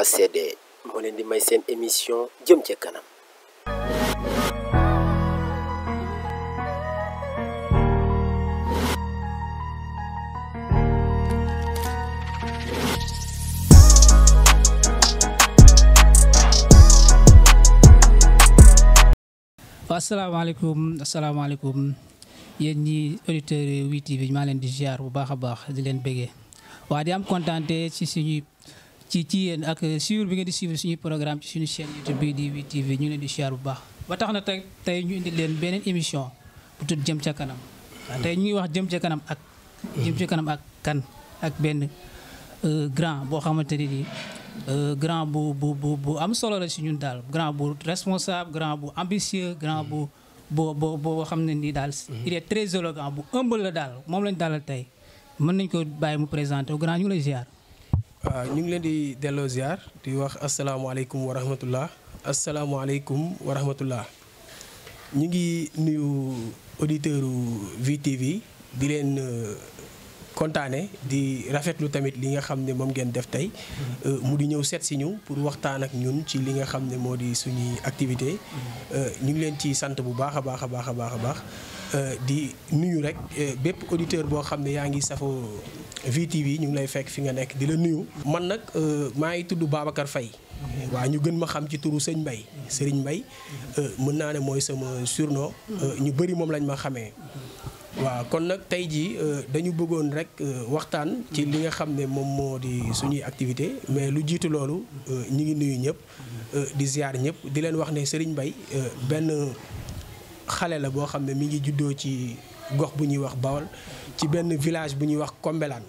ACD moo leen di may seen émission jëm ca kanam. asalaamaaleykum yéen ñi auditeurs WI TV maa leen di ziar bu baax a baax di leen bëggee waa di am kontaante ci suñuy ci yéen ak suivre bi ngeen di suivre suñuy programme ci suñu chaîne YouTube bii di WI TV ñu leen di ziar bu baax ba tax na tey ñu indi leen beneen émission bu tudd jëm ca kanam tey ñu ngi wax jëm ca kanam ak kan ak benn grand boo xamante ni grand bu am solo la si ñun daal grand bu responsable grand bu ambitieux grand bu boo xam ne nii daal il est très élégant bu humble la daal moom lañ dalal tey mën nañ ko bàyyi mu présenté grand ñu ngi lay ziar. waaw ñu ngi leen di delloo ziar di wax asalaamaaleykum wa rahmatullah asalaamaaleykum wa rahmatullah ñu ngi nuyu auditeurs WI TV di leen kontaane di rafetlu tamit li nga xam ne moom ngeen def tey mu di ñëw seet si ñu pour waxtaan ak ñun ci li nga xam ne moo di suñuy activité ñu ngi leen ci sant bu baax a baax a baax a baax a baax di nuyu rek bépp auditeur boo xam ne yaa ngi safoo WI TV ñu ngi lay fekk fi nga nekk di la nuyu. man nag maa ngi tudd Babacar Faye waaw ñu gën ma xam ci turu sëñ Mbaye Serigne Mbaye mën naa ne mooy sama surnom ñu bëri moom lañ ma xamee. waaw kon nag tey jii dañu bëggoon rek waxtaan ci li nga xam ne moom moo di suñuy activité mais lu jiitu loolu ñu ngi nuyu ñëpp di ziar ñëpp di leen wax ne Serigne Mbaye benn xale la boo xam ne mi ngi juddoo ci gox bu ñuy wax Bawol ci benn village bu ñuy wax Kombelaan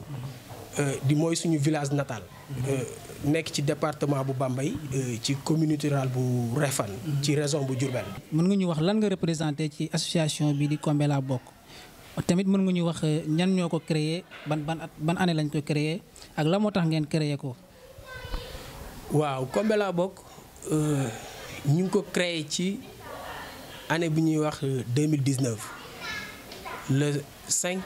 di mooy suñu village natal nekk ci département bu Bambey ci communauté rurale bu Réfane ci région bu Diourbel. mën nga ñu wax lan nga représenté ci association bi di Kombela bokk tamit mën nga ñu wax ñan ñoo ko créé ban année lañ ko créé ak la moo tax ngeen créé ko. waaw Kombela bokk ñu ngi ko créé ci année bi ñuy wax 2019 le 5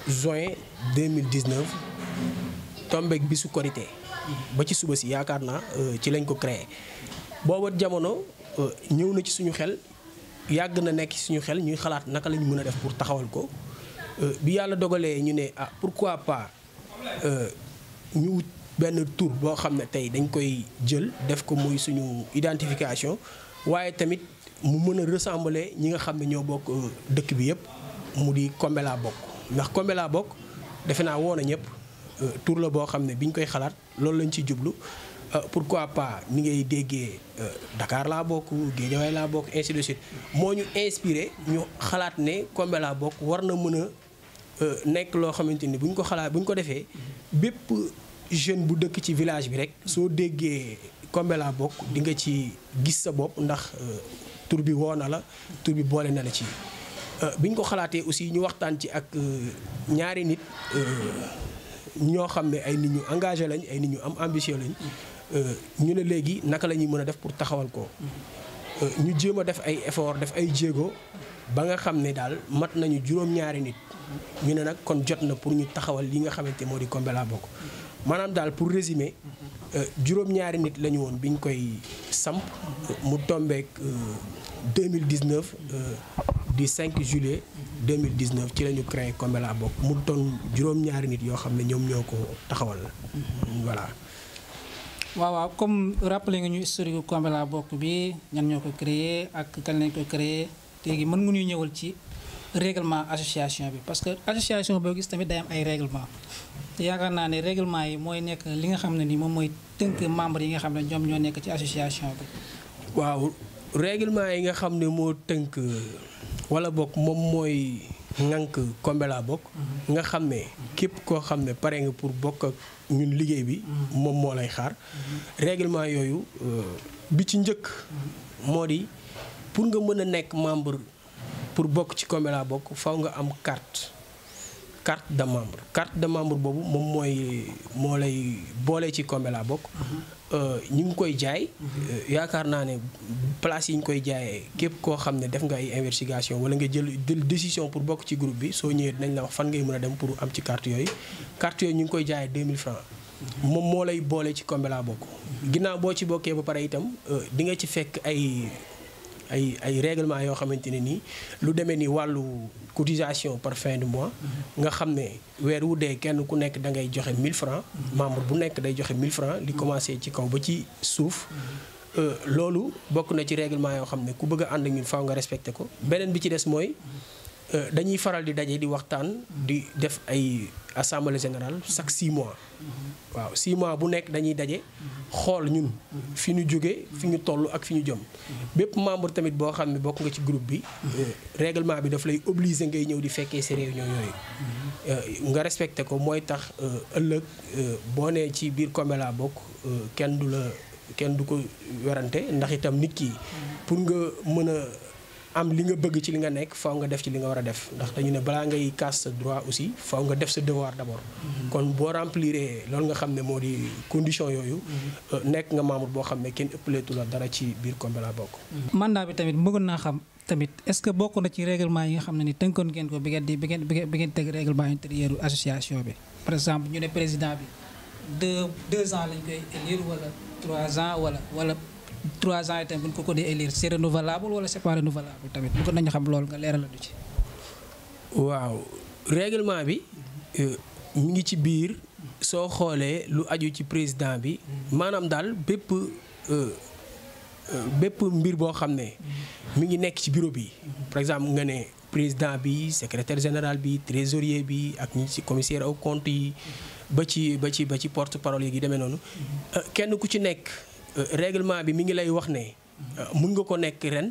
juin 2019 tombeek bisu korité ba ci suba si yaakaar naa ci lañ ko créé booba jamono ñëw na ci suñu xel. yàgg na nekk suñu xel ñuy xalaat naka lañu mën a def pour taxawal ko bi yàlla dogalee ñu ne pourquoi pas ñu wut benn tur boo xam ne tey dañ koy jël def ko muy suñu identification waaye tamit mu mën a ressembler ñi nga xam ne ñoo bokk dëkk bi yëpp mu di Kombela bokk ndax Kombela bokk defe naa woon na ñëpp tur la boo xam ne biñ koy xalaat loolu lañ ci jublu. pourquoi pas ni ngay déggee Dakar laa bokk Guédiawaye laa bokk ainsi de suite moo ñu inspiré ñu xalaat ne Kombela bokk war na mën a nekk loo xamante ni bu ñu ko defee bépp jeune bu dëkk ci village bi rek soo déggee Kombela bokk di nga ci gis sa bopp ndax tur bi woo na la tur bi boole na la ci. bi ñu ko xalaatee aussi ñu waxtaan ci ak ñaari nit ñoo xam ne ay nit ñu engagé lañ ay nit ñu am ambition lañ. ñu ne léegi naka la ñuy mën a def pour taxawal ko ñu jéem a def ay effort def ay jéego ba nga xam ne daal mat nañu juróom-ñaari nit ñu ne nag kon jot na pour ñu taxawal li nga xamante moo di Kombela bokk maanaam daal pour résumer juróom-ñaari nit la ñu woon bi ñu koy samp mu tombeek 2019 du 5 juillet 2019 ci la ñu créé Kombela bokk mu doon juróom-ñaari nit yoo xam ne ñoom ñoo ko taxawal voilà. waaw comme rappelé nga ñu historique Kombela bokk bi ñan ñoo ko créé ak kan lañ ko créé léegi mën nga ñu ñëwal ci règlement association bi parce que association boo gis tamit day am ay règlement te yaakaar naa ne règlement yi mooy nekk li nga xam ne ni moom mooy tënk membre yi nga xam ne ñoom ñoo nekk ci association bi. waaw règlement yi nga xam ne moo tënk wala bokk moom mooy ŋànk Kombela bokk nga xam ne képp koo xam ne pare nga pour bokk ak ñun liggéey bi moom moo lay xaar règlement yooyu bi ci njëkk moo di pour nga mën a nekk membre pour bokk ci Kombela bokk faw nga am carte de membre boobu moom moo lay boole ci Kombela bokk ñu ngi koy jaay yaakaar naa ne place yi ñu koy jaayee képp koo xam ne def nga ay investigation wala nga jël décision pour bokk ci groupe bi soo ñëwee dinañ la wax fan ngay mën a dem pour am ci carte yooyu ñu ngi koy jaayee 2000 francs moom moo lay boole ci Kombela bokk. ginnaaw boo ci bokkee ba pare itam di nga ci fekk ay règlement yoo xamante ne nii lu demee ni wàllu cotisation par fin de mois nga xam ne weer wu dee kenn ku nekk da ngay joxe 1000 francs membre bu nekk day joxe 1000 francs li commencé ci kaw ba ci suuf loolu bokk na ci règlement yoo xam ne ku bëgg a ànd ak ñun faaw nga respecté ko. beneen bi ci des mooy dañuy faral di daje di waxtaan di def ay assemblée générale chaque 6 mois waaw 6 mois bu nekk dañuy daje xool ñun fi ñu jóge fi ñu toll ak fi ñu jëm bépp membre tamit boo xam ne bokk nga ci groupe bi règlement bi daf lay obligé ngay ñëw di fekkee ces réunions yooyu nga respecté ko mooy tax ëllëg boo nee ci biir Kombela bokk kenn du ko werante ndax itam nit ki pour nga mën a am li nga bëgg ci li nga nekk faaw nga def ci li nga war a def ndax dañu ne balaa ngay kaas sa droit aussi faaw nga def sa devoir d'abord. kon boo remplir loolu nga xam ne moo di condition yooyu. nekk nga membre boo xam ne kenn ëppaleetu la dara ci biir Kombela bokk. mandat bi tamit bëggoon naa xam tamit est-ce que bokk na ci règlement yi nga xam ne ni tënkoon ngeen ko bi ngeen teg règlement intérieur association bi par exemple ñu ne président bi 2 ans lañ koy élire wala 3 ans wala 3 ans itam bu ñu ko dee élire c'est renouvelable wala c'est pas renouvelable tamit bëgg nañu xam loolu nga leeral du ci. waaw règlement bi mi ngi ci biir soo xoolee lu aju ci président bi maanaam daal bépp mbir boo xam ne mi ngi nekk ci bureau bi par exemple nga ne président bi secrétaire général bi trésorier bi ak ñi ci commissaire aux comptes yi ba ci porte-parole yi demee noonu kenn ku ci nekk. règlement bi mi ngi lay wax ne mun nga ko nekk ren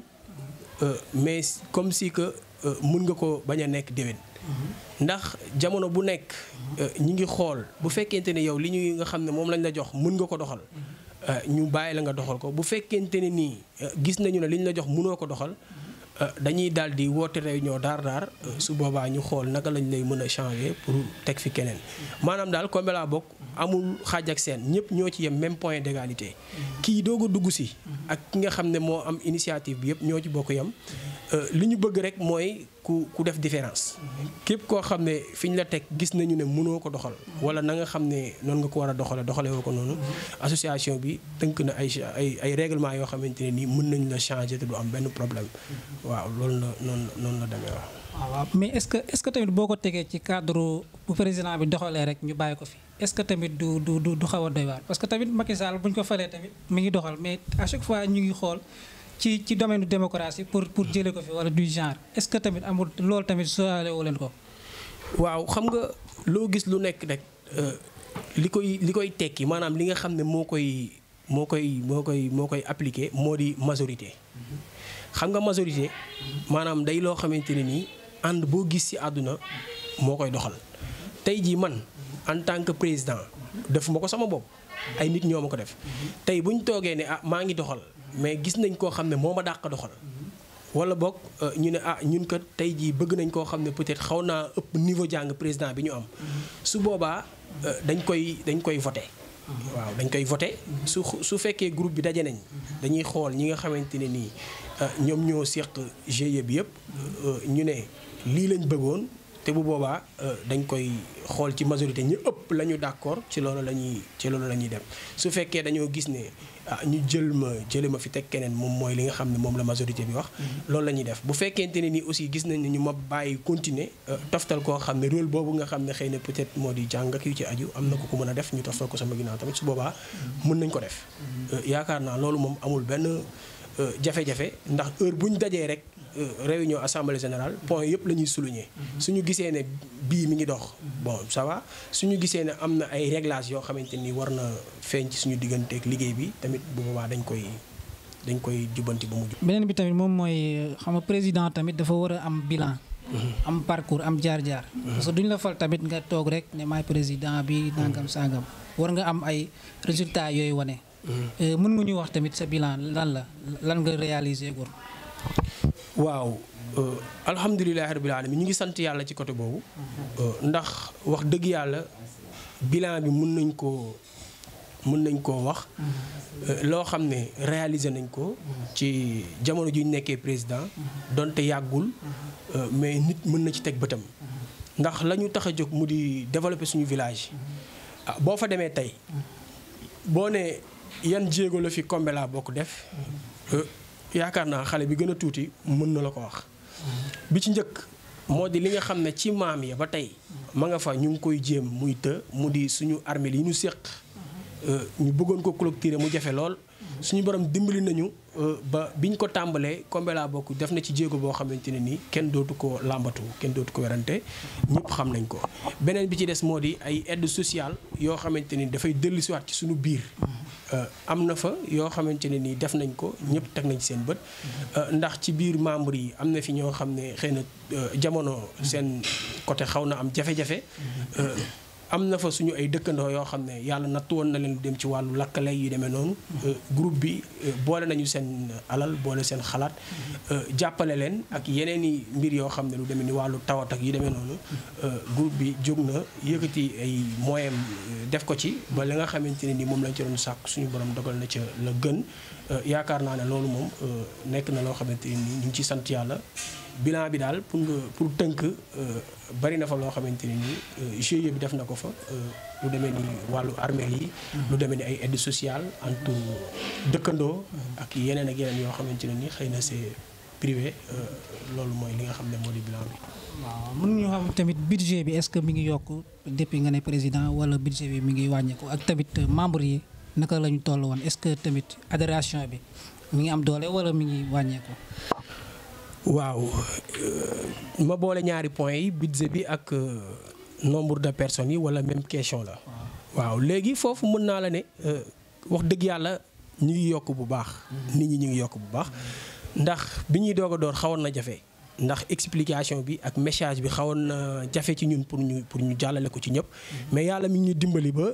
mais comme si que mun nga ko bañ a nekk déwén ndax jamono bu nekk ñi ngi xool bu fekkente ne yow li ñuy nga xam ne moom lañ la jox mun nga ko doxal ñu bàyyi la nga doxal ko bu fekkente ne nii gis nañu ne li ñu la jox munoo ko doxal dañuy daal di woote réunion daar su boobaa ñu xool naka lañ lay mën a changer pour teg fi keneen maanaam daal Kombela bokk amul xaaj ak seen ñëpp ñoo ci yem même point d'égalité kii doog a dugg si ak ki nga xam ne moo am initiative bi yëpp ñoo ci bokk yem li ñu bëgg rek mooy ku def différence képp koo xam ne fi ñu la teg gis nañu ne mënoo ko doxal wala na nga xam ne noonu nga ko war a doxale woo ko noonu association bi tënk na ay règlement yoo xamante ne nii mën nañu la changer te du am benn problème waaw loolu la noonu la demee waaw mais est-ce que tamit boo ko tegee ci cadre bu président bi doxalee rek ñu bàyyi ko fi est-ce que tamit du xaw a doy waar parce que tamit Macky Sall bu ñu ko falee tamit mi ngi doxal mais à chaque fois ñu ngi xool ci domaine de démocratie pour jëlee ko fi wala du genre est-ce que tamit amul loolu tamit sóoraale woo leen ko. waaw xam nga loo gis lu nekk rek li koy tekki maanaam li nga xam ne moo koy appliquer moo di majorité. xam nga majorité maanaam day loo xamante ne nii ànd boo gis ci àdduna moo koy doxal tey jii man en tant que président defuma ko sama bopp ay nit ñoo ma ko def tey bu ñu toogee ne maa ngi doxal. mais gis nañ koo xam ne moo ma dàq doxal wala boog ñu ne ñun kat tey jii bëgg nañ koo xam ne peut-être xaw naa ëpp niveau jàng président bi ñu am su boobaa dañ koy voté waaw dañ koy voté su fekkee groupe bi daje nañ dañuy xool ñi nga xamante ne nii ñoom ñoo seq GIE bi yëpp ñu ne lii lañ bëggoon te bu boobaa dañ koy xool ci majorité ñu ëpp la ñu d'accord ci loolu la ñuy dem su fekkee dañoo gis ne ñu jële ma fi teg keneen moom mooy li nga xam ne moom la majorité bi wax loolu la ñuy def bu fekkente ne ni aussi gis nañ ne ñu ma bàyyi continuer toftal koo xam ne rôle boobu nga xam ne xëy na peut-être moo di jàng ak yu ci aju am na ko mën a def ñu toftal ko sama ginnaaw tamit su boobaa mën nañ ko def yaakaar naa loolu moom amul benn jafe-jafe ndax heure bu ñu dajee rek réunion assemblée générale point yëpp la ñuy souligner suñu gisee ne bii mi ngi dox bon ça va suñu gisee ne am na ay réglages yoo xamante ni war na feeñ ci suñu digganteeg liggéey bi tamit bu boobaa dañ koy jubbanti ba mu jub. beneen bi tamit moom mooy xam nga président tamit dafa war a am bilan. am parcours am jaar-jaar. parce que duñ la fal tamit nga toog rek ne maay président bi nangam sangam war nga am ay résultats yooyu wane. mën nga ñu wax tamit sa bilan lan nga réaliser góor. waaw alhamdulilah rabbil alamin ñu ngi sant yàlla ci côté boobu ndax wax dëgg yàlla bilan bi mën nañ koo wax loo xam ne réaliser nañ ko ci jamono ji ñu nekkee président donte yàggul mais nit mën na ci teg bëtam ndax la ñu tax a jóg mu di développer suñu village boo fa demee tey boo ne yan jéego la fi Kombela Bokk def yaakaar naa xale bi gën a tuuti mën na la ko wax. bi ci njëkk moo di li nga xam ne ci maam ya ba tey ma nga fa ñu ngi koy jéem muy mu di suñu armeel yi ñu séq ñu bëggoon ko clôturer mu jafe lool suñu borom dimbali nañu ba biñ ko tàmbalee Kombela Bokk def na ci jéego boo xamante ne nii kenn dootu ko làmbatu kenn dootu ko werante ñëpp xam nañ ko. beneen bi ci des moo di ay aide sociale yoo xamante ni dafay dellusiwaat ci suñu biir am na fa yoo xamante ne nii def nañ ko ñëpp teg nañ seen bët ndax ci biir membre yi am na fi ñoo xam ne xëy na jamono seen côté xaw na am jafe-jafe. am na fa suñu ay dëkkandoo yoo xam ne yàlla nattu woon na leen dem ci wàllu lakkale yu demee noonu groupe bi boole nañu seen alal boole seen xalaat jàppale leen ak yeneen i mbir yoo xam ne lu demee ni wàllu tawat ak yu demee noonu groupe bi jóg na yëkkati ay moyens def ko ci ba li nga xamante ne ni moom lañ ci doon sàkk suñu borom dogal na ca la gën yaakaar naa ne loolu moom nekk na loo xamante ni ñu ngi ci sant yàlla. bilan bi daal pour tënk bari na fa loo xamante ne nii GIE bi def na ko fa lu demee ni wàllu armée yi. lu demee ni ay aide sociale entre dëkkandoo. ak yeneen yoo xamante ne nii xëy na c'est privé loolu mooy li nga xam ne moo di bilan bi. waaw mën ñu xam tamit budget bi est-ce que mi ngi yokk depuis nga ne président wala budget bi mi ngi wàññeeku ak tamit membres yi naka la ñu toll woon est-ce que tamit adhération bi mi ngi am doole wala mi ngi wàññeeku. waaw ma boole ñaari points yi budget bi ak nombre de personnes yi wala même question la. waaw léegi foofu mën naa la ne wax dëgg yàlla ñu ngi yokk bu baax. nit ñi ñu ngi yokk bu baax ndax bi ñuy doog a door xawoon na jafe ndax explication bi ak message bi xawoon na jafe ci ñun pour ñu jàllale ko ci ñëpp. mais yàlla mi ngi ñu dimbali ba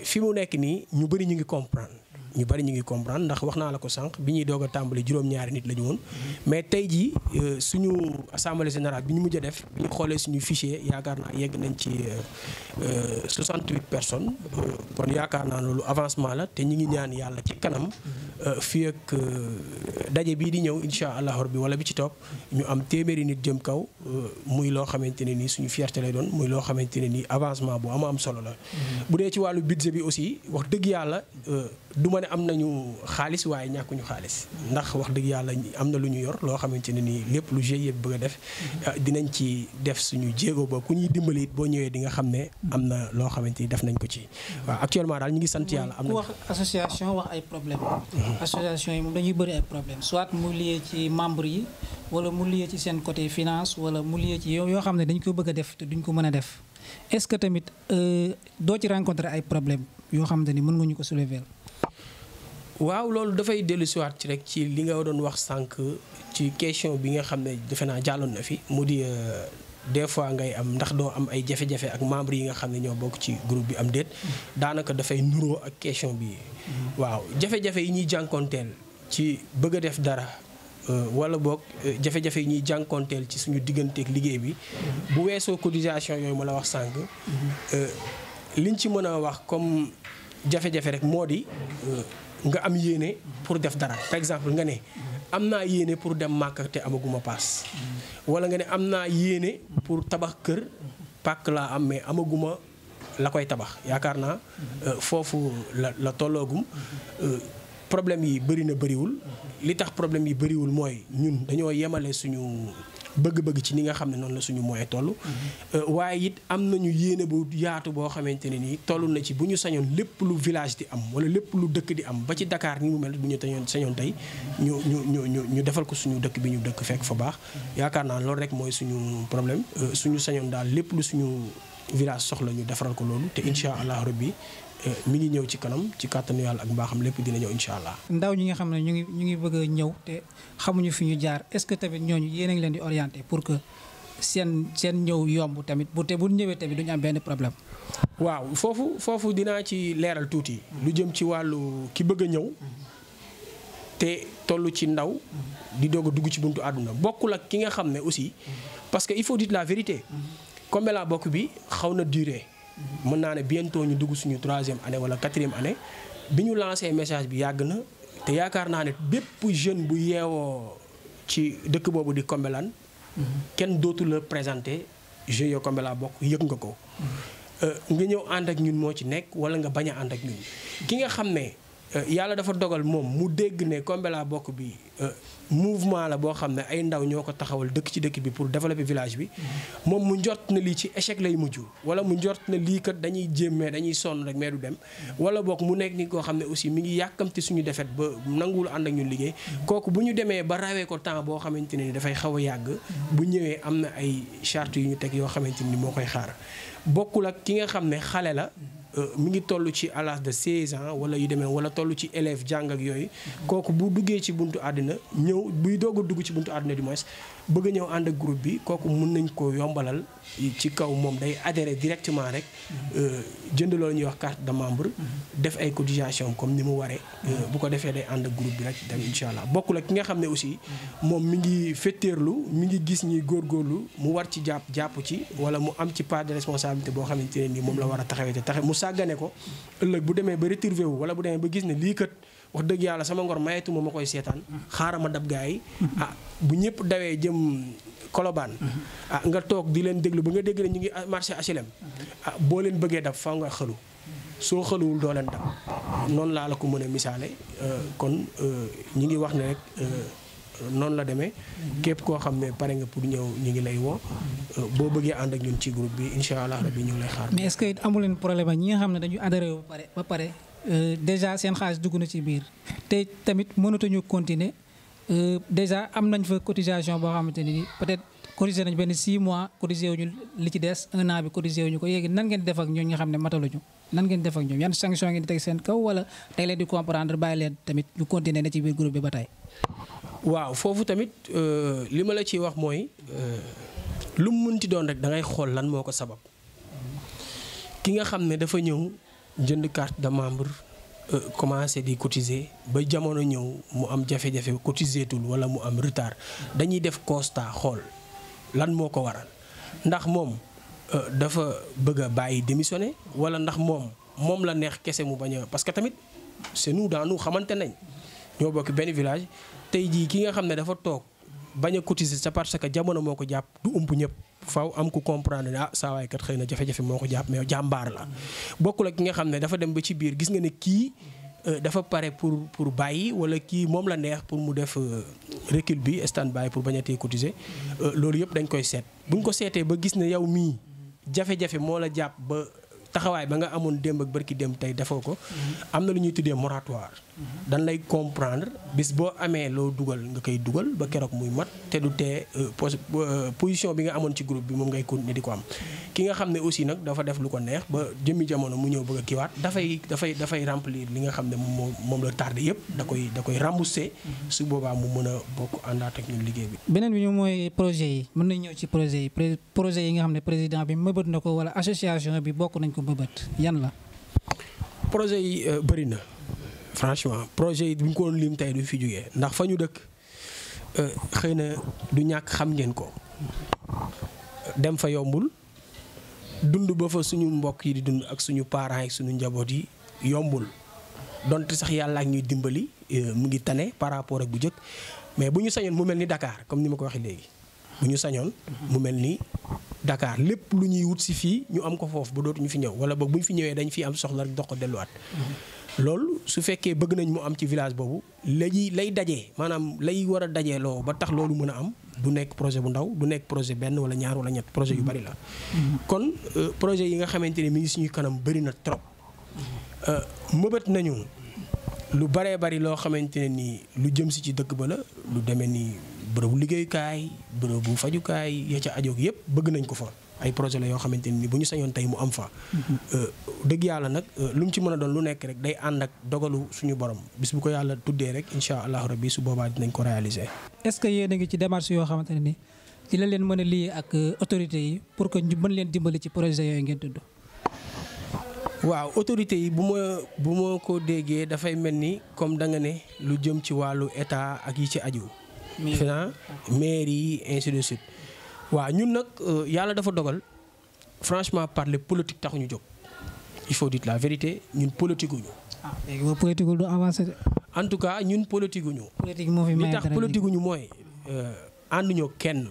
fi mu nekk nii ñu bëri ñu ngi comprendre. ndax wax naa la ko sànq bi ñuy doog a tàmbali juróom-ñaari nit la ñu woon mais tey jii suñu assemblée générale bi ñu mujj a def bi ñu xoolee suñu fichier yaakaar naa yegg nañ ci 68 personnes kon yaakaar naa loolu avancement la te ñu ngi ñaan yàlla ci kanam fii ak daje bii di ñëw incha allah rabbi wala bi ci topp ñu am téeméeri nit jëm kaw muy loo xamante ne nii suñu fierté lay doon muy loo xamante ne nii avancement bu am solo la. bu dee ci wàllu budget bi aussi wax dëgg yàlla du ma ne am nañu xaalis waaye ñàkkuñu xaalis ndax wax dëgg yàlla am na lu ñu yor loo xamante ne nii lépp lu GIE bëgg a def dinañ ci def suñu jéego ba ku ñuy dimbali it boo ñëwee di nga xam ne am na loo xamante ni def nañ ko ci. waaw actuellement daal ñu ngi sant yàlla. am na wax association wax ay problème association yi moom dañuy bëri ay problème soit mu lié ci membre yi wala mu lié ci seen côté finance wala mu lié ci yoo xam ne dañ ko bëgg a def te duñ ko mën a def est-ce que tamit doo ci rencontrer ay problème yoo xamante ni mën nga ñu ko soulever. waaw loolu dafay dellusiwaat ci rek ci li nga doon wax sànq ci question bi nga xam ne defe naa jàlloon na fi mu di des fois ngay am ndax doo am ay jafe-jafe ak membres yi nga xam ne ñoo bokk ci groupe bi am déet daanaka dafay nuroo ak question bi. waaw jafe-jafe yi ñuy jànkoonteel ci bëgg a def dara wala boog jafe-jafe yi ñuy jànkoonteel ci suñu digganteeg liggéey bi bu weesoo cotisation yooyu ma la wax sànq liñ ci mën a wax comme jafe-jafe rek moo di. nga am yéene pour def dara par exemple nga ne am naa yéene pour dem Màkka te amaguma paas wala nga ne am naa yéene pour tabax kër pàkk laa am mais amaguma la koy tabax yaakaar naa foofu la tolloogum problème yi bëri na bëriwul li tax problème yi bëriwul mooy ñun dañoo yemale suñu bëgg-bëgg ci ni nga xam ne noonu la suñu moyen toll waaye it am nañu yéene bu yaatu boo xamante ne nii toll na ci bu ñu sañoon lépp lu village di am wala lépp lu dëkk di am ba ci Dakar ni mu mel bu ñu sañoon tey ñu defal ko suñu dëkk bi ñu dëkk fekk fa baax yaakaar naa loolu rek mooy suñu problème suñu sañoon daal lépp lu suñu village soxla ñu defaral ko loolu te incha allah rabbi mi ngi ñëw ci kanam ci kàttanu yàlla ak mbaaxam lépp dina ñëw incha allah. ndaw ñi nga xam ne ñu ngi bëgg a ñëw te xamuñu fi ñu jaar est-ce que tamit ñooñu yéen a ngi leen di orienter pour que seen ñëw yomb tamit bu ñëwee tamit duñu am benn problème. waaw foofu dinaa ci leeral tuuti. lu jëm ci wàllu ki bëgg a ñëw te toll ci ndaw di doog a dugg ci buntu àdduna bokkul ak ki nga xam ne aussi parce que il faut dire la vérité. Kombela Bokk bi xaw na durer. mën naa ne bientôt ñu dugg suñu 3e année wala 4e année bi ñu lancé message bi yàgg na te yaakaar naa ne bépp jeune bu yeewoo ci dëkk boobu di Kombelane kenn dootu la présenté GIE Kombela Bokk yëg nga ko nga ñëw ànd ak ñun moo ci nekk wala nga bañ a ànd ak ñun ki nga xam ne yàlla dafa dogal moom mu dégg ne Kombela Bokk bi mouvement la boo xam ne ay ndaw ñoo ko taxawal dëkk ci dëkk bi pour développer village bi moom mu njort na lii ci échec lay mujj wala mu njort na lii kat dañuy jéem mais dañuy sonn rek mais du dem wala bokk mu nekk ni koo xam ne aussi mi ngi yàkkamti suñu defet ba nanguwul ànd ak ñun liggéey kooku bu ñu demee ba rawee ko temps boo xamante ne ni dafay xaw a yàgg bu ñëwee am na ay charte yu ñu teg yoo xamante ni moo koy xaar bokkul ak ki nga xam ne xale la mi ngi toll ci à l'âge de 16 ans wala yu demee wala toll ci élève jàng ak yooyu kooku bu duggee ci buntu àddina ñëw buy doog a dugg ci buntu àddina du moins bëgg a ñëw ànd ak groupe bi kooku mën nañ ko yombalal ci kaw moom day adhérer directement rek jënd loolu ñuy wax carte de membre def ay cotisation comme ni mu waree bu ko defee day ànd ak groupe bi rek dem incha allah bokkul ak ki nga xam ne aussi moom mi ngi fetteerlu mi ngi gis ñi góorgóorlu mu war ci jàpp ci wala mu am ci part de responsabilité boo xamante ne ni moom la war a taxawee te taxe mu sàggane ko ëllëg bu demee ba retrouvé wu wala bu demee ba gis ne lii kat wax dëgg yàlla sama ngor mayetuma ma koy seetaan xaaral ma dab gaa yi bu ñëpp dawee jëm Colobane nga toog di leen déglu ba nga dégg ne ñu ngi marché HLM boo leen bëggee dab faaw nga xëlu soo xëluwul doo leen dab noonu laa la ko mën a misaale kon ñi ngi wax ne rek noonu la demee képp koo xam ne pare nga pour ñëw ñu ngi lay woo boo bëggee ànd ak ñun ci groupe bi incha allah rabbi ñu ngi lay xaar. mais est-ce que amu leen problème ak ñi nga xam ne dañu adhéré ba pare déjà seen xaalis dugg na ci biir te tamit mënatuñu continuer déjà am nañ fa cotisation boo xamante ni peut-être cotisé nañ benn 6 mois cotisé wuñu li ci des 1 an bi cotisé wuñu ko yéegi nan ngeen def ak ñooñu nga xam ne mataluñu nan ngeen def ak ñoom yan sanction ngeen di teg seen kaw wala tey leen di comprendre bàyyi leen tamit ñu continuer na ci biir groupe bi ba tey. waaw foofu tamit li ma la ciy wax mooy lu mu mënti doon rek da ngay xool lan moo ko sabab ki nga xam ne dafa ñëw jënd carte de membre commencé di cotiser ba jamono ñëw mu am jafe-jafe cotiser tul wala mu am retard dañuy def constat xool lan moo ko waral ndax moom dafa bëgg a bàyyi démissionner wala ndax moom la neex kese mu bañ a parce que tamit c'est nous dans nous xamante nañ ñoo bokk benn village tey jii ki nga xam ne dafa toog bañ a cotiser c'est parce que jamono moo ko jàpp du ump ñëpp faaw am ku comprendre ne saa waay kat xëy na jafe-jafe moo ko jàpp mais jàmbaar la bokkul ak ki nga xam ne dafa dem ba ci biir gis nga ne kii dafa pare pour bàyyi wala kii moom la neex pour mu def recul bi stand by pour bañ a tee cotiser loolu yëpp dañ koy seet buñ ko seetee ba gis ne yow mii jafe-jafe moo la jàpp ba taxawaay ba nga amoon démb ak barki démb tey defoo ko am na lu ñuy tuddee moratoire dañ lay comprendre bis boo amee loo dugal nga koy dugal ba keroog muy mat te du tee position bi nga amoon ci groupe bi moom ngay continuer di ko am ki nga xam ne aussi nag dafa def lu ko neex ba jëmmi jamono mu ñëw bëgg a kiiwaat dafay remplir li nga xam ne moom la tardé yëpp da koy rembourser su boobaa mu mën a bokk àndaat ak ñun liggéey bi. beneen bi ñu mooy projet yi mën nañ ñëw ci projet yi nga xam ne président bi mëbët na ko wala association bi bokk nañ ko mëbët yan la. projet yi bëri na franchement projet yi bu ñu ko doon lim tey du fi jógee ndax fa ñu dëkk xëy na du ñàkk xam ngeen ko dem fa yombul dund ba fa suñu mbokk yi di dund ak suñu parents yi suñu njaboot yi yombul donte sax yàlla ak ñuy dimbali mu ngi tane par rapport ak bu njëkk mais bu ñu sañoon mu mel ni Dakar comme ni ma ko waxee léegi bu ñu sañoon mu mel ni Dakar lépp lu ñuy wut si fii ñu am ko foofu ba dootuñu fi ñëw wala boog bu ñu fi ñëwee dañ fi am soxla rek dox ko delluwaat. loolu su fekkee bëgg nañ mu am ci village boobu lay dajee maanaam lay war a dajee loo ba tax loolu mën a am du nekk projet bu ndaw du nekk projet benn wala ñaar wala ñett projet yu bari la. kon projet yi nga xamante ne mi ngi suñuy kanam bari na trop. mëbët nañu lu baree bari loo xamante ne nii lu jëm si ci dëkk ba la lu demee ni bërëbu liggéeyukaay bërëbu fajukaay ya ca ajoog yëpp bëgg nañ ko fa. ay projet la yoo xamante ni bu ñu sañoon tey mu am fa. dëgg yàlla nag lu mu ci mën a doon lu nekk rek day ànd ak dogalu suñu borom bis bu ko yàlla tuddee rek incha allahu rabbi su boobaa dinañ ko réaliser. est-ce que yéen a ngi ci démarche yoo xamante ne ni ci la leen mën a lié ak autorités yi pour que ñu mën leen dimbali ci projet yooyu ngeen tudd. waaw autorités yi bu ma ko déggee dafay mel ni comme da nga ne lu jëm ci wàllu état ak yi ci aju. finance mairie yi ainsi de suite. waaw ñun nag yàlla dafa dogal franchement parler politique taxuñu jóg il faut dire la vérité ñun politique guñu. léegi boo politique du avancé de. en tout cas ñun politique guñu. politique moo fi may li tax politique guñu mooy ànduñoo kenn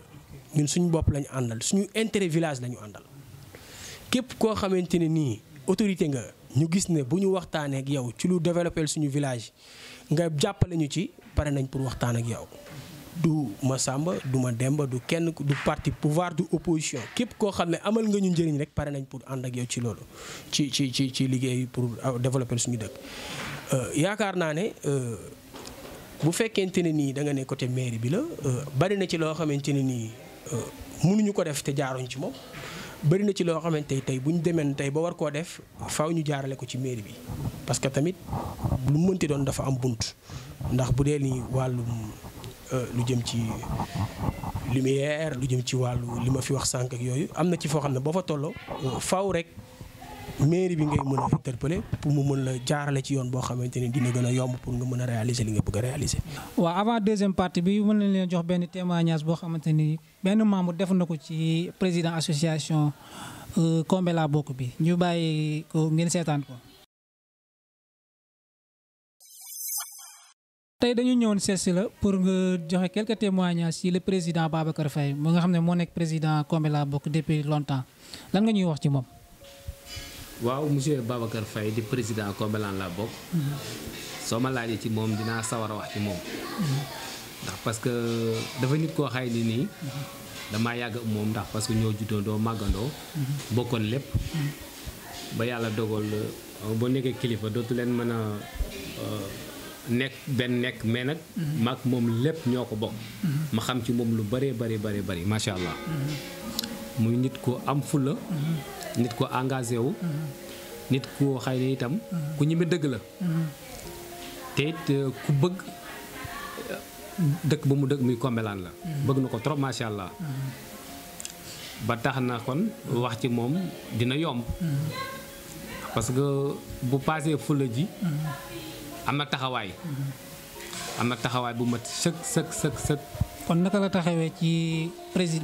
ñun suñu bopp lañu àndal suñu intérêt village lañu àndal. képp koo xamante ne nii autorité nga ñu gis ne bu ñu waxtaanee ak yow ci lu développer suñu village nga jàppale ñu ci pare nañ pour waxtaan ak yow. du ma Samba du ma Demba du kenn du parti pouvoir du opposition képp koo xam ne amal nga ñu njëriñ rek pare nañ pour ànd ak yow ci loolu ci liggéey pour développer suñu dëkk. yaakaar naa ne bu fekkente ne nii da nga ne côté mairie bi la bari na ci loo xamante ne nii mënuñu ko def te jaaruñ ci moom. bëri na ci loo xamante tey bu ñu demee tey ba war koo def faaw ñu jaarale ko ci mairie bi parce que tamit lu mënti doon dafa am bunt ndax bu dee ni wàllum lu jëm ci lumière lu jëm ci wàllu li ma fi wax sànq ak yooyu am na ci foo xam ne boo fa tolloo faaw rek mairie bi ngay mën a interpeller pour mu mën la jaarale ci yoon boo xamante ni dina gën a yomb pour nga mën a réaliser li nga bëgg a réaliser. waaw avant deuxième partie bi mën nañ leen jox benn témoignage boo xamante ni benn membre def na ko ci président association Kombela Bokk bi ñu bàyyi ko ngeen seetaan ko. tey dañu ñëwoon seetsi la pour nga joxe quelques témoignages ci le président Babacar Faye mu nga xam ne moo nekk président Kombela Bokk depuis longtemps lan nga ñuy wax ci moom. waaw monsieur Babacar Faye di président Kombela Bokk. soo ma laajee ci moom dinaa sawar a wax ci moom. ndax parce que dafa nit koo xay ni nii. damaa yàgg ak moom ndax parce que ñoo juddoo màggandoo. bokkoon lépp. ba yàlla dogal boo nekkee kilifa dootu leen mën a nekk benn nekk mais nag. maag moom lépp ñoo ko bokk. ma xam ci moom lu bëree bëri macha allah. muy nit ko am fulla nit ko engagé wu. nit ko xëy na itam ku ñeme dëgg la. te it ku bëgg dëkk ba mu dëkk muy Kombela la. bëgg na ko trop macha allah. ba tax na kon wax ci moom dina yomb. parce que bu paasee fulla ji. am na taxawaay. am na taxawaay bu mat sëkk. kon naka la taxawee ci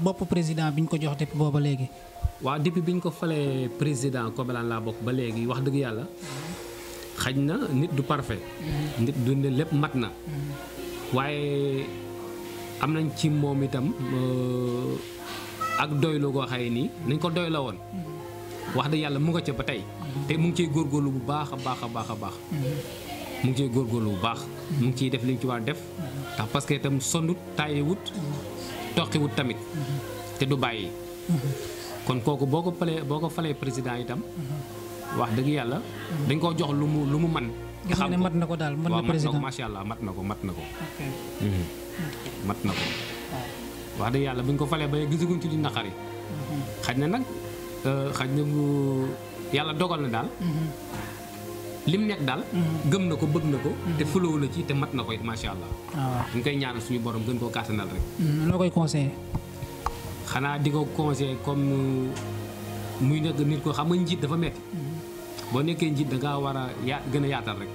bopp président bi ñu ko jox depuis booba léegi. waaw depuis bi ñu ko falee président Kombela Bokk ba léegi wax dëgg yàlla xaj na nit du parfait. nit du ne lépp mat na. waaye am nañ ci moom itam ak doylu goo xaye nii nañ ko doy la woon. wax dëgg yàlla mu nga ca ba tey. te mu ngi ciy góorgóorlu bu baax a baax. mu ngi ciy góorgóorlu bu baax. mu ngi ciy def li ñu ci war a def. ndax parce que itam sonnut tàyyiwut toqiwut tamit. te du bàyyi. kon kooku boo ko falee président itam. wax dëgg yàlla. dañ koo jox lu mu man gis nga ne mat na ko daal mat na président macha allah mat na ko. mat na ko. wax dëgg yàlla bu ñu ko falee ba gisaguñ ci di naqari. xaj na nag yàlla dogal na daal. lim nekk daal. gëm na ko bëgg na ko. te fulawu na ci te mat na ko it macha allah. waaw ñu koy ñaanal suñu borom gën koo kàttanal rek. loo koy conseillé. xanaa di ko conseillé comme muy nekk nit ko xam nga njiit dafa metti boo nekkee njiit da ngaa war a gën a yaatal rek.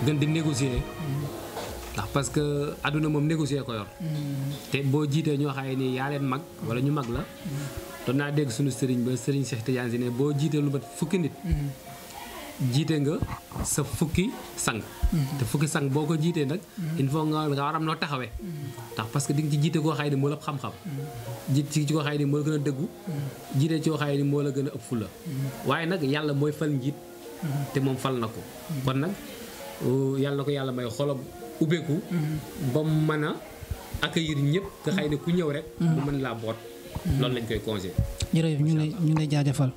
gën di négocier. ndax parce que àdduna moom négocier ko yor. te boo jiitee ñoo xaye ni yaa leen mag wala ñu mag la. doon naa dégg suñu sëriñ ba sëriñ Cheikh Tidiane si ne boo jiitee lu mat fukki nit. jiite nga sa fukki sang. te fukki sang boo ko jiitee nag. il faut nga war am noo taxawee. ndax parce que di nga ci jiite koo xay ni moo la xam-xam. jiite ci koo xay ni moo la gën a dëggu. jiite ci koo xay ni moo la gën a ëpp fulla. waaye nag yàlla mooy fal njiit. te moom fal na ko. kon nag yàlla na ko yàlla may xolam ubbeeku. ba mu mën a accueillir ñëpp. nga xay ni ku ñëw rek. mu mën laa boot. loolu lañ koy conseillé. jërëjëf ñu ngi lay jaajëfal.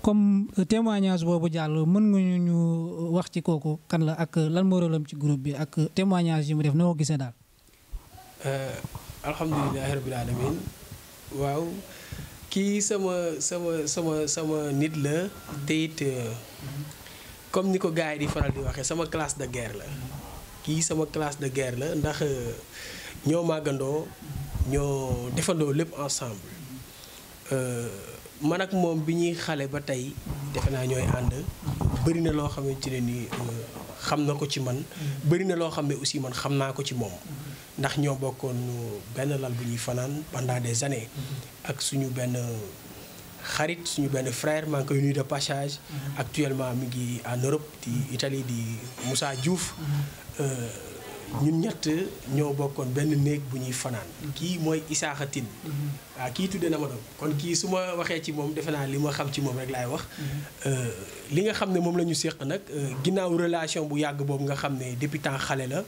comme témoignage boobu jàll mën nga ñu wax ci kooku kan la ak lan moo rôlam ci groupe bi ak témoignage yi mu def na ko gisee daal. alhamdulilah rabbil alamin waaw kii sama nit la te it comme ni ko gars yi di faral di waxee sama classe de guerre la. kii sama classe de guerre la ndax ñoo màggandoo ñoo defandoo lépp ensemble. man ak moom bi ñuy xale ba tey defe naa ñooy ànd bëri na loo xamante ne ni xam na ko ci man bëri na loo xam ne aussi man xam naa ko ci moom ndax ñoo bokkoon benn lal bu ñuy fanaan pendant des années ak suñu benn xarit suñu benn frère maa ngi koy nuyu de passage actuellement mi ngi en Europe di Italie di Moussa Diouf ñun ñett ñoo bokkoon benn néeg bu ñuy fanaan. kii mooy Isaaxa Tine. waaw kii tudde na ma doom kon kii su ma waxee ci moom defe naa li ma xam ci moom rek laay wax. li nga xam ne moom la ñu séq nag ginnaaw relation bu yàgg boobu nga xam ne depuis temps xale la.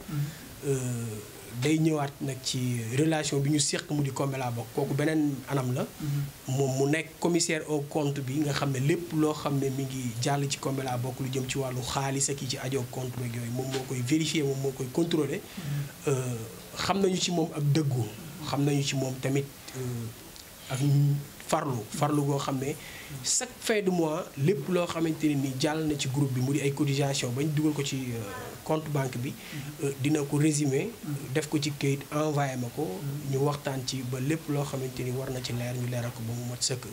day ñëwaat nag ci relation bi ñu séq mu di Combela Bokk kooku beneen anam la. moom mu nekk commissaire au compte bi nga xam ne lépp loo xam ne mi ngi jàll ci Combela Bokk lu jëm ci wàllu xaalis ak yi ci ajoo compte beeg yooyu moom moo koy vérifier moom moo koy contrôler. xam nañu ci moom ak dëggu xam nañu ci moom tamit ak farlu goo xam ne chaque fin de mois lépp loo xamante ne ni jàll na ci groupe bi mu di ay cotisation bañ dugal ko ci compte banque bi dina ko résumer def ko ci kayit envoyé ma ko ñu waxtaan ci ba lépp loo xamante ni war na ci leer ñu leeral ko ba mu mat sëkk.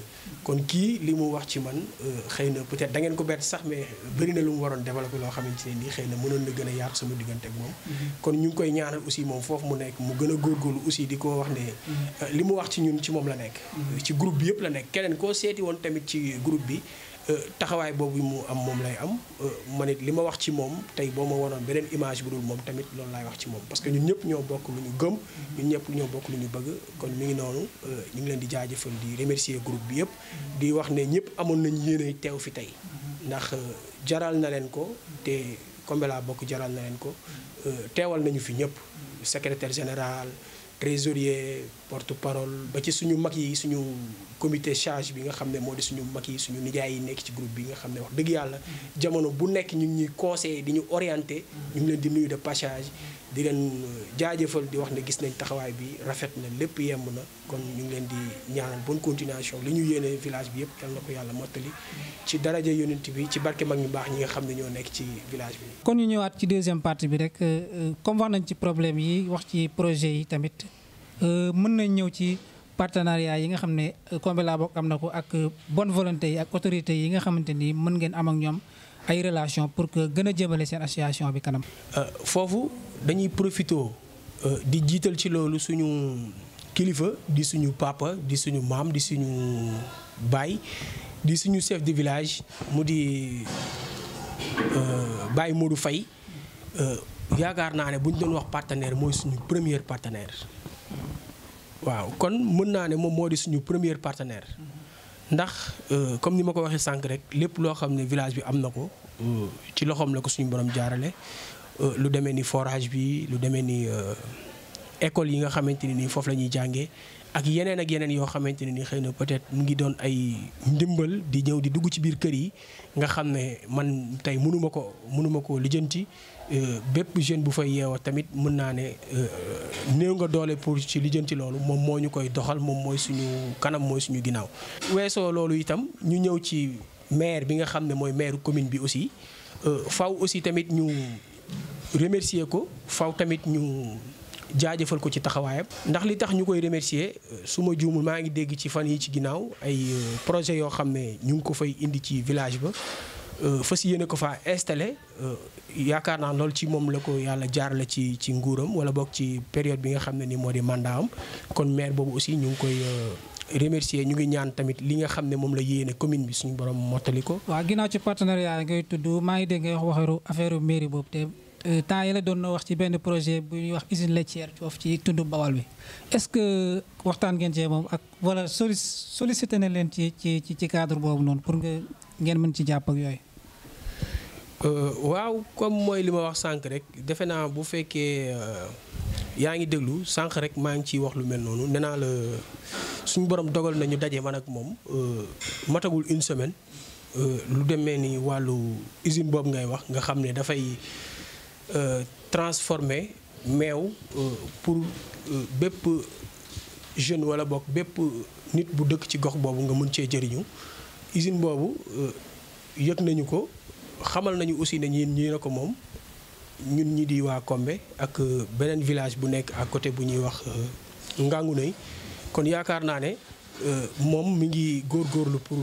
kon kii li mu wax ci man xëy na peut-être da ngeen ko bett sax mais bëri na lu mu waroon développer loo xamante ne nii xëy na mënoon na gën a yaatu sama diggante ak moom. kon ñu ngi koy ñaanal aussi moom foofu mu nekk mu gën a góorgóorlu aussi di ko wax ne li mu wax ci ñun ci moom la nekk. ci groupe bi yëpp la nekk keneen koo seeti woon tamit ci groupe bi taxawaay boobu mu am moom lay am man it li ma wax ci moom tey boo ma waroon beneen image bu dul moom tamit loolu laay wax ci moom parce que ñun ñëpp ñoo bokk lu ñu gëm ñun ñëpp ñoo bokk lu ñu bëgg kon mi ngi noonu ñu ngi leen di jaajëfal di remercier groupe bi yëpp di wax ne ñëpp amoon nañ yéene teew fi tey ndax jaral na leen ko te Combela Bokk jaral na leen ko teewal nañu fi ñëpp secrétaire général trésorier porte-parole ba ci suñu mag yi suñu comité charge bi nga xam ne moo di suñu mag yi suñu nijaay yi nekk ci groupe bi nga xam ne wax dëgg yàlla jamono bu nekk ñu ngi ñuy conseiller di ñu orienter ñu ngi leen di nuyu de passage di leen jaajëfal di wax ne gis nañ taxawaay bi rafet na lépp yemb na kon ñu ngi leen di ñaanal bonne continuation li ñu yéene village bi yëpp yal na ko yàlla mottali ci daraja yonent bi ci barke mag ñu baax ñi nga xam ne ñoo nekk ci village bi. kon ñu ñëwaat ci deuxième partie bi rek comme wax nañ ci problème yi wax ci projet yi tamit mën nañ ñëw ci partenariat yi nga xam ne Combela Bokk am na ko ak bonne volonté yi ak autorité yi nga xamante ni mën ngeen am ak ñoom ay relation pour que gën a jëmale seen association bi kanam. foofu dañuy profito di jiital ci loolu suñu kilifa di suñu papa di suñu maam di suñu baay di suñu chef de village mu di Baye Modou Faye yaakaar naa ne bu ñu doon wax partenaire mooy suñu premier partenaire. waaw kon mën naa ne moom moo di suñu premier partenaire ndax comme ni ma ko waxee sànq rek lépp loo xam ne village bi am na ko ci loxoom la ko suñu borom jaarale lu demee ni forage bi lu demee ni école yi nga xamante ne nii foofu la ñuy jàngee ak yeneen yoo xamante ne nii xëy na peut-être mu ngi doon ay ndimbal di ñëw di dugg ci biir kër yi nga xam ne man tey mënuma ko lijjanti bépp jeune bu fay yeewoo tamit mën naa ne néew nga doole pour ci lijjanti loolu moom moo ñu koy doxal moom mooy suñu kanam mooy suñu ginnaaw. weesoo loolu itam ñu ñëw ci maire bi nga xam ne mooy maire commune bi aussi faw aussi tamit ñu remercier ko faw tamit ñu jaajëfal ko ci taxawaayam. ndax li tax ñu koy remercier su ma juumul maa ngi dégg ci fan yi ci ginnaaw ay projet yoo xam ne ñu ngi ko fay indi ci village ba. fas yéene ko faa installé yaakaar naa loolu ci moom la ko yàlla jaarale ci nguuram wala boog ci période bi nga xam ne ni moo di mandat am kon maire boobu aussi ñu ngi koy remercier ñu ngi ñaan tamit li nga xam ne moom la yéene commune bi suñu borom mottali ko. waaw ginnaaw ci partenariat ngay tudd maa ngi dégg ngay wax waxeeru affaire mairie boobu te temps yi la doon na wax ci benn projet bu ñuy wax usine laitière foofu ci tund Bawal bi est-ce que waxtaan ngeen cee moom ak wala sollicité na leen ci cadre boobu noonu pour nga ngeen mën ci jàpp ak yooyu. waaw comme mooy li ma wax sànq rek defe naa bu fekkee yaa ngi déglu sànq rek maa ngi ciy wax lu mel noonu nee naa la suñu borom dogal nañu daje man ak moom matagul une semaine lu demee ni wàllu usine boobu ngay wax nga xam ne dafay transformer meew pour bépp jeune wala boog bépp nit bu dëkk ci gox boobu nga mën cee jëriñu usine boobu yëg nañu ko. xamal nañu aussi ne ñi na ko moom ñun ñi di waa Kombe ak beneen village bu nekk à côté bu ñuy wax Ngangunay kon yaakaar naa ne moom mi ngi góorgóorlu pour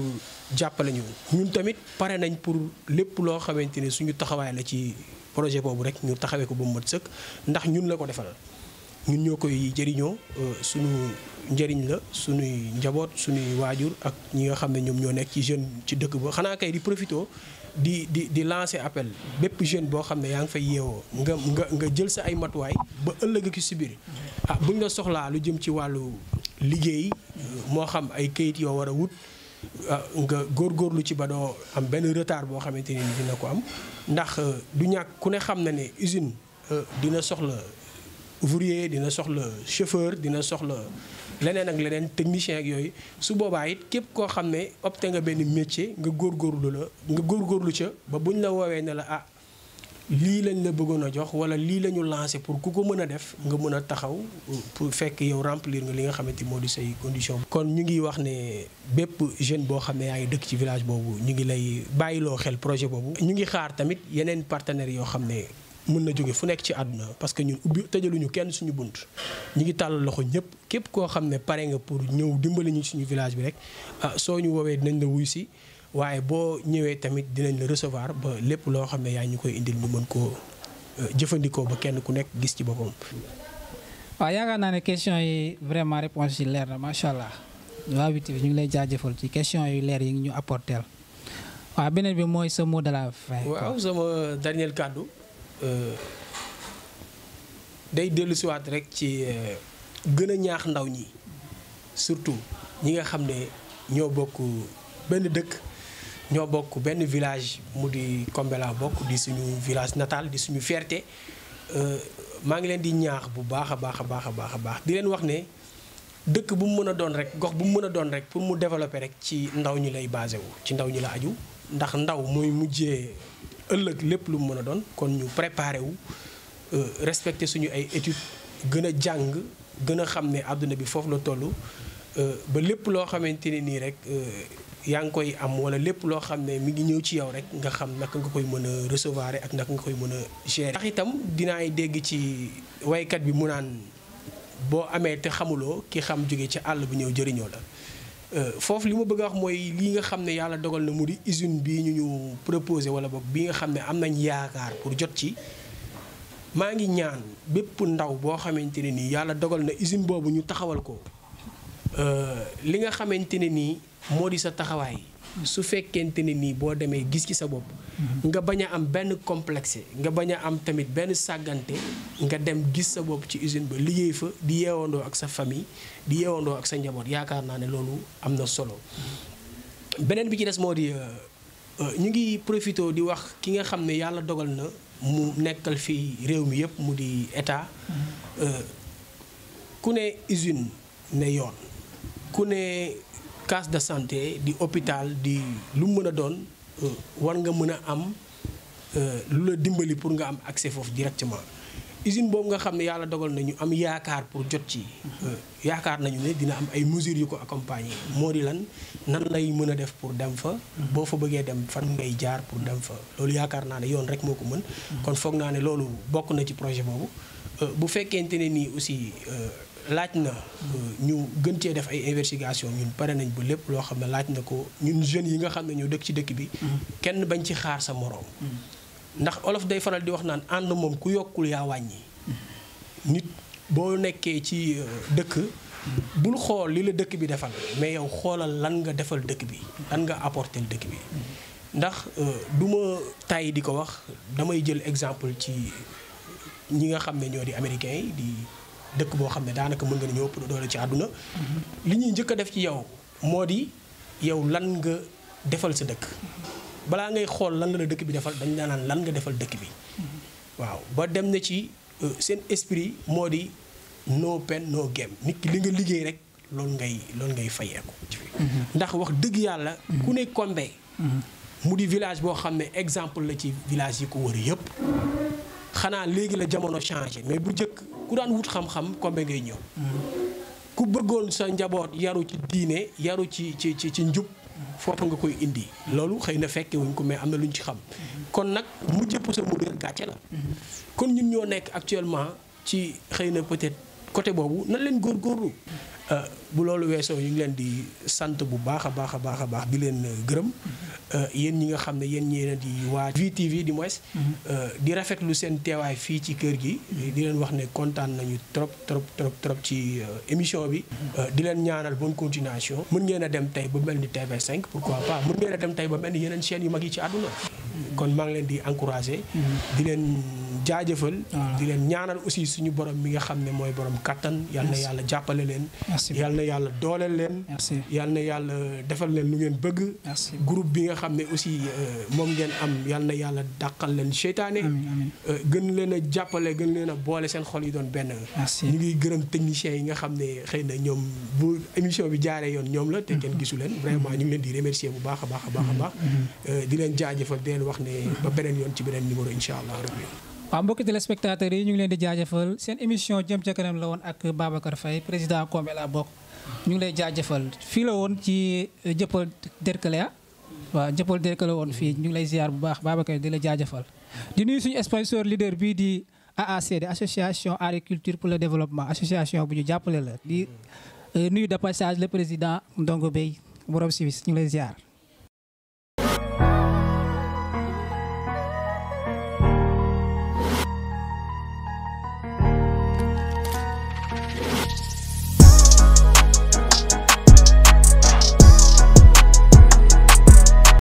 jàppale ñu ñun tamit pare nañ pour lépp loo xamante ne suñu taxawaay la ci projet boobu rek ñu taxawee ko ba mu mat sëkk ndax ñun la ko defal ñun ñoo koy jëriñoo suñu njëriñ la suñuy njaboot suñuy waajur ak ñi nga xam ne ñoom ñoo nekk ci jeune ci dëkk ba xanaa kay di profito di lancer appel bépp jeune boo xam ne yaa ngi fay yeewoo nga jël sa ay matuwaay ba ëllëg ki si biir buñ la soxlaa lu jëm ci wàllu liggéey moo xam ay kayit yoo war a wut nga góorgóorlu ci ba doo am benn retard boo xamante ni dina ko am ndax du ñàkk ku ne xam na ne usine dina soxla ouvrier dina soxla chauffeur dina soxla leneen ak leneen technicien ak yooyu su boobaa it képp koo xam ne opté nga benn métier nga góorgóorlu ca ba buñ la woowee ne la lii lañ la bëggoon a jox wala lii la ñu lancé pour ku ko mën a def nga mën a taxaw pour fekk yow remplir nga li nga xamante moo di say condition kon ñu ngi wax ne bépp jeune boo xam ne yaa ngi dëkk ci village boobu ñu ngi lay bàyyiloo xel projet boobu. ñu ngi xaar tamit yeneen partenaires yoo xam ne mën na jóge fu nekk ci àdduna parce que ñun tëjaluñu kenn suñu bunt ñu ngi tàllal loxo ñëpp képp koo xam ne pare nga pour ñëw dimbali ñu suñu village bi rek soo ñu woowee dinañ la wuy si. waaye boo ñëwee tamit dinañ la recevoir ba lépp loo xam ne yaa ñu koy indil ñu mën koo jëfandikoo ba kenn ku nekk gis ci boppam. waaw yaakaar naa ne question yi vraiment réponse yi leer na macha allah waa 8TV ñu ngi lay jaajëfal ci question yu leer yi ñu apporter waaw beneen bi mooy sa mot de la fin. waaw sama dernier kàddu day dellusiwaat rek ci gën a ñaax ndaw ñi surtout ñi nga xam ne ñoo bokk benn dëkk. ñoo bokk benn village mu di Kombela bokk di suñu village natal di suñu fierté maa ngi leen di ñaax bu baax a baax di leen wax ne dëkk bu mu mën a doon rek gox bu mu mën a doon rek pour mu développer rek ci ndaw ñi lay basé wu ci ndaw ñi la aju ndax ndaw mooy mujjee ëllëg lépp lu mu mën a doon kon ñu préparé wu respecter suñu ay études gën a jàng gën a xam ne àdduna bi foofu la toll ba lépp loo xamante ne nii rek yaa ngi koy am wala lépp loo xam ne mi ngi ñëw ci yow rek nga xam naka nga koy mën a recevoir ak naka nga koy mën a gérer. ndax itam dinaay dégg ci waykat bi mu naan boo amee te xamuloo ki xam jóge ci àll bu ñëw jëriñoo la foofu li ma bëgg a wax mooy lii nga xam ne yàlla dogal na mu di usine bii ñu proposé wala boog bi nga xam ne am nañ yaakaar pour jot ci maa ngi ñaan bépp ndaw boo xamante ne nii yàlla dogal na usine boobu ñu taxawal ko li nga xamante ne nii moo di sa taxawaay su fekkente ne nii boo demee gis ci sa bopp nga bañ a am benn complexe nga bañ a am tamit benn sàggante nga dem gis sa bopp ci usine ba liggéey fa di yeewandoo ak sa famille di yeewandoo ak sa njaboot yaakaar naa ne loolu am na solo beneen bi ci des moo di ñu ngi profité di wax ki nga xam ne yàlla dogal na mu nekkal fii réew mi yëpp mu di état ku ne usine ne yoon ku ne case de santé di hôpital di lu mën a doon war nga mën a am lu la dimbali pour nga am accès foofu directement usine boobu nga xam ne yàlla dogal nañu am yaakaar pour jot ci yaakaar nañu ne dina am ay mesures yu ko accompagner moo di lan nan lay mën a def pour dem fa boo fa bëggee dem fan ngay jaar pour dem fa loolu yaakaar naa ne yoon rek moo ko mën kon foog naa ne loolu bokk na ci projet boobu bu fekkente ne nii aussi laaj na ñu gën cee def ay investigation ñun pare nañ ba lépp loo xam ne laaj na ko ñun jeunes yi nga xam ne ñoo dëkk ci dëkk bi kenn bañ ci xaar sa moroom ndax olof day faral di wax naan ànd moom ku yokkul yaa wàññi nit boo nekkee ci dëkk bul xool li la dëkk bi defal mais yow xoolal lan nga defal dëkk bi lan nga apporter dëkk bi ndax du ma tàyyi di ko wax damay jël exemple ci ñi nga xam ne ñoo di américains yi di dëkk boo xam ne daanaka mën nga ne ñoo ëpp doole ci àdduna li ñuy njëkk a def ci yow moo di yow lan nga defal sa dëkk balaa ngay xool lan la dëkk bi defal dañ la naan lan nga defal dëkk bi waaw ba dem na ci seen esprit moo di no pen no game nit ki li nga liggéey rek loolu ngay fayeeku ndax wax dëgg yàlla ku ne Kombe mu di village boo xam ne exemple la ci village yi ko wër yëpp xanaa léegi la jamono changé mais bu njëkk ku daan wut xam-xam Kombe ngay ñëw ku bëggoon sa njaboot yaru ci diine yaru ci njub foofu nga koy indi loolu xëy na fekke wuñ ko mais am na lu ñu ci xam kon nag mu jëpp sa mu réer gàcce la kon ñun ñoo nekk actuellement ci xëy na peut-être côté boobu nan leen góorgóorlu bu loolu weesoo ñu ngi leen di sant bu baax a baax a baax a baax di leen gërëm yéen ñi nga xam ne yéen ñi di waa VTV di moins di rafetlu seen teewaay fii ci kër gi di leen wax ne kontaan nañu trop ci émission bi di leen ñaanal bonne continuation mën ngeen a dem tey ba mel ni TV5 pourquoi pas mën ngeen a dem tey ba mel ni yeneen chaînes yu mag yi ci àdduna kon maa ngi leen di encourager di leen jaajëfal di leen ñaanal aussi suñu borom mi nga xam ne mooy borom kattan yal na yàlla jàppale leen yal na yàlla dooleel leen yal na yàlla defal leen lu ngeen bëgg groupe bi nga xam ne aussi moom ngeen am yal na yàlla dàqal leen seytaane gën leen a jàppale gën leen a boole seen xol yi doon benn ñu ngi gërëm techniciens yi nga xam ne xëy na ñoom bu émission bi jaaree yoon ñoom la te kenn gisu leen vraiment ñu ngi leen di remercier bu baax a baax a baax a baax di leen jaajëfal di leen wax ne ba beneen yoon ci beneen numéro incha allah rabbi waaw mbokki téléspectateurs yi ñu ngi leen di jaajëfal seen émission jëm ca kanam la woon ak Babacar Faye président Kombela bokk ñu ngi lay jaajëfal fii la woon ci Dieuppeul Derklé waaw Dieuppeul Derklé la woon fii ñu ngi lay ziar bu baax Babacar di la jaajëfal di nuyu suñu sponsor leader bii di AACD association agriculture pour le développement association bu ñu jàppale la di nuyu de passage le président Ndongo Bey borom Suisse ñu ngi lay ziar